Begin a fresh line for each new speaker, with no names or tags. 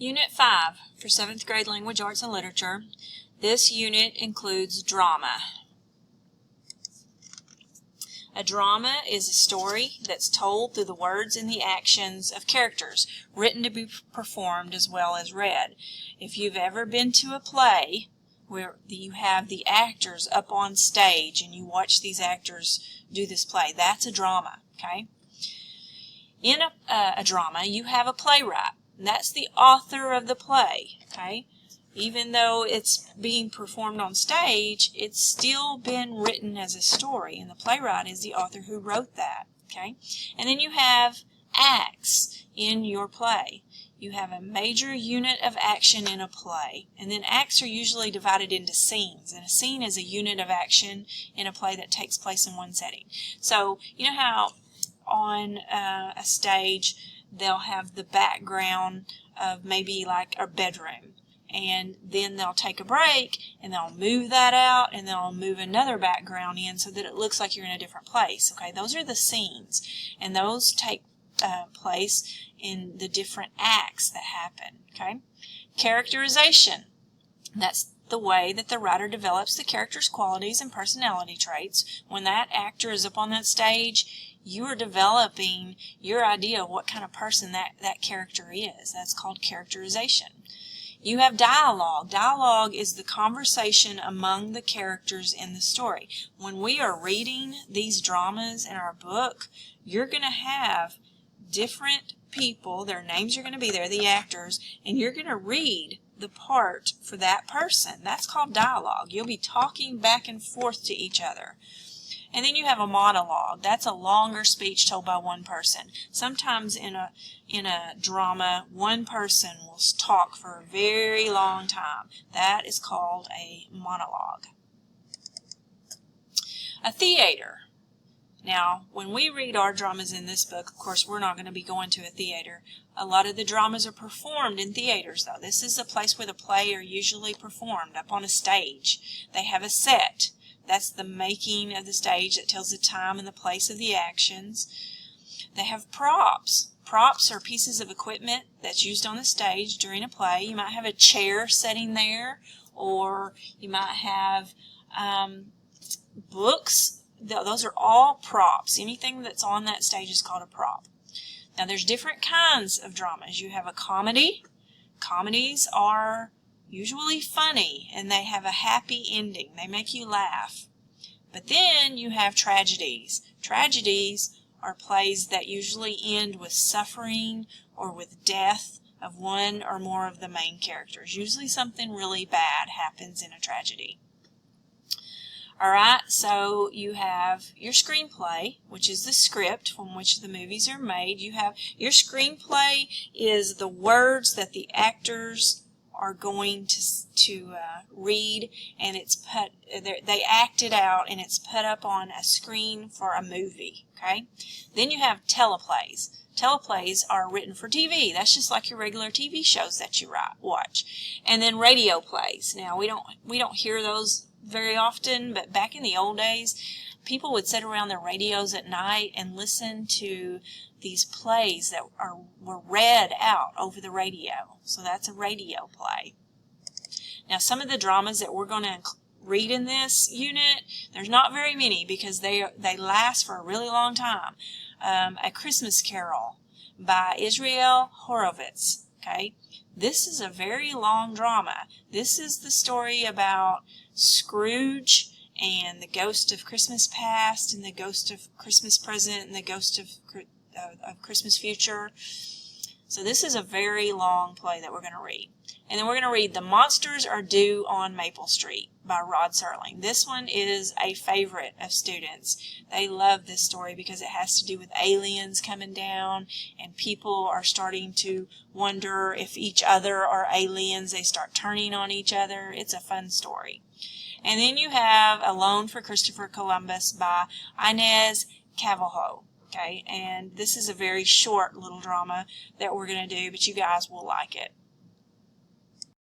Unit 5 for 7th grade Language Arts and Literature. This unit includes drama. A drama is a story that's told through the words and the actions of characters, written to be performed as well as read. If you've ever been to a play where you have the actors up on stage and you watch these actors do this play, that's a drama, okay? In a drama, you have a playwright. And that's the author of the play, okay? Even though it's being performed on stage, it's still been written as a story, and the playwright is the author who wrote that, okay? And then you have acts in your play. You have a major unit of action in a play, and then acts are usually divided into scenes, and a scene is a unit of action in a play that takes place in one setting. So, you know how on a stage they'll have the background of maybe like a bedroom, and then they'll take a break and they'll move that out and they'll move another background in so that it looks like you're in a different place. Okay, those are the scenes, and those take place in the different acts that happen. Okay, characterization, that's the way that the writer develops the character's qualities and personality traits. When that actor is up on that stage, you are developing your idea of what kind of person that character is. That's called characterization. You have dialogue. Dialogue is the conversation among the characters in the story. When we are reading these dramas in our book, you're going to have different people, their names are going to be there, the actors, and you're going to read the part for that person. That's called dialogue. You'll be talking back and forth to each other. And then you have a monologue. That's a longer speech told by one person. Sometimes in a drama, one person will talk for a very long time. That is called a monologue. A theater. Now, when we read our dramas in this book, of course, we're not going to be going to a theater. A lot of the dramas are performed in theaters, though. This is a place where the play are usually performed, up on a stage. They have a set. That's the making of the stage that tells the time and the place of the actions. They have props. Props are pieces of equipment that's used on the stage during a play. You might have a chair sitting there, or you might have books. Those are all props. Anything that's on that stage is called a prop. Now, there's different kinds of dramas. You have a comedy. Comedies are usually funny, and they have a happy ending. They make you laugh. But then you have tragedies. Tragedies are plays that usually end with suffering or with death of one or more of the main characters. Usually something really bad happens in a tragedy. Alright, so you have your screenplay, which is the script from which the movies are made. You have your screenplay is the words that the actors are going to read, and it's put, they act it out, and it's put up on a screen for a movie. Okay. Then you have teleplays. Teleplays are written for TV. That's just like your regular TV shows that you watch. And then radio plays. Now we don't hear those very often, but back in the old days, people would sit around their radios at night and listen to these plays that were read out over the radio. So that's a radio play. Now, some of the dramas that we're going to read in this unit, there's not very many because they last for a really long time. A Christmas Carol by Israel Horovitz. Okay, this is a very long drama. This is the story about Scrooge and the ghost of Christmas past and the ghost of Christmas present and the ghost of Christmas future. So this is a very long play that we're going to read. And then we're going to read The Monsters Are Due on Maple Street by Rod Serling. This one is a favorite of students. They love this story because it has to do with aliens coming down, and people are starting to wonder if each other are aliens. They start turning on each other. It's a fun story. And then you have Alone for Christopher Columbus by Inez Cavallo. Okay, and this is a very short little drama that we're going to do, but you guys will like it.